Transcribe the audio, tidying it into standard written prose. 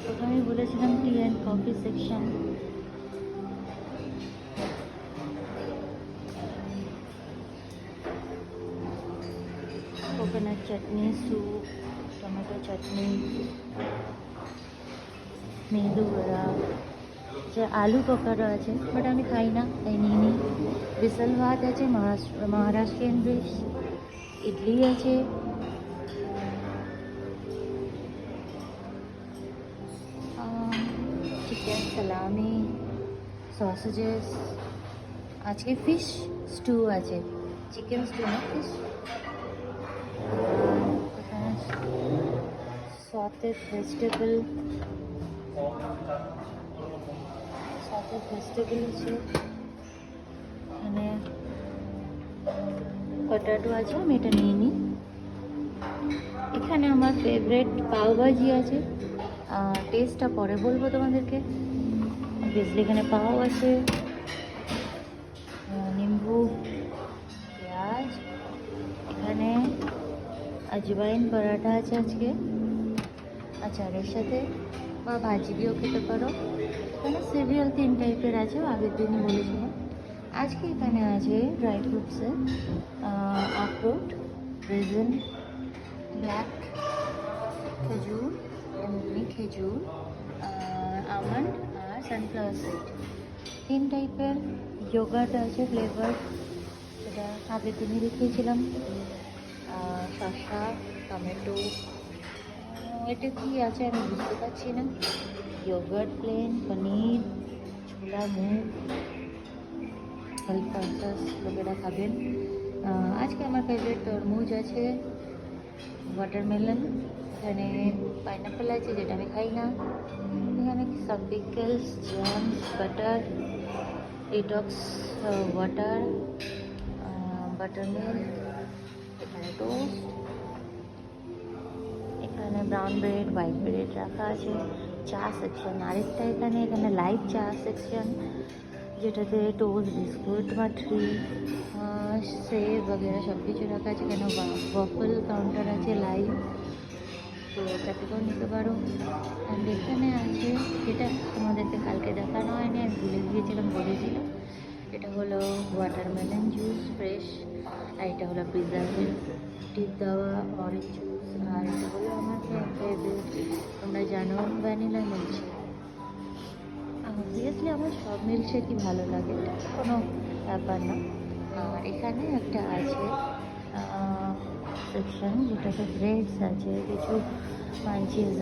তোকে আমি বলেছিলাম tea and coffee section. Coconut chutney, soup, tomato chutney, medu vada, যে আলু পকোড়া আছে, বাট আমি খাই না, তাই নিয়ে নিই। বিসল ভাত আছে, মহারাষ্ট্রিয়ান ডিশ, ইডলি আছে, চিকেন সালামি, সসেজেস, আজকে ফিশ স্টু আছে, চিকেন স্টু না ফিশ। সটেড ভেজিটেবল আছে, এখানে পটাটো আছে, আমি এটা নিয়ে নিই। এখানে আমার ফেভারিট পাওভাজি আছে, টেস্টটা পরে বলবো তোমাদেরকে। অবভিয়াসলি এখানে পাও আছে, নিম্বু, পেঁয়াজ, এখানে আজওয়াইন পরাঠা আছে আজকে আচারের সাথে, বা ভাজি দিয়েও খেতে পারো। এখানে সিরিয়াল 3 টাইপের আছে, আগের দিনই বলেছিলাম। আজকে এখানে আছে ড্রাই ফ্রুটসের আখরোট, রেজিন, ব্ল্যাক খেজুর, এমনি খেজুর, আমন্ড আর সানফ্লাওয়ার সিড। 3 টাইপের যোগার্ট আছে ফ্লেভার, সেটা আগের দিনই দেখিয়েছিলাম। শসা, টমেটো, এটা কি আছে আমি বুঝতে পারছি না। योगर्ट प्लेन, पनीर, छोला, मुग, হেলথ কনসাস লোকেরা খাবেন। আজকে আমার ফেভারিট তরমুজ আছে, ওয়াটারমেলন, এখানে পাইনাপেল আছে যেটা আমি খাই না, এখানে সব pickles, jams, butter, detox water, buttermilk, এখানে টোস্ট, এখানে ব্রাউন ব্রেড, হোয়াইট ব্রেড রাখা আছে। চা সেকশন আরেকটা, এখানে লাইভ চা সেকশন, যেটাতে টোস্ট, বিস্কুট, মাটরি, সেব বগেরা সব কিছু রাখা আছে। এখানে ওয়াফল কাউন্টার আছে লাইভ, তো তাতেও নিতে পারো। অ্যান্ড এখানে আছে, যেটা তোমাদেরকে কালকে দেখানো হয়নি, আমি ভুলে গিয়েছিলাম, বলেছিলাম, এটা হলো ওয়াটারমেলন জুস ফ্রেশ, আর এটা হলো প্রিজারভেটিভ দেওয়া অরেঞ্জ জুস, আর এটা হলো আমার ফেভারিট, তোমরা জানো, ভ্যানিলা মিল্কশেক। অবভিয়াসলি আমার সব মিল্কশেকই ভালো লাগে, এটা কোনো ব্যাপার না। আর এখানে একটা আছে সেকশন, যেটাতে ব্রেডস আছে, কিছু মাঞ্চিজ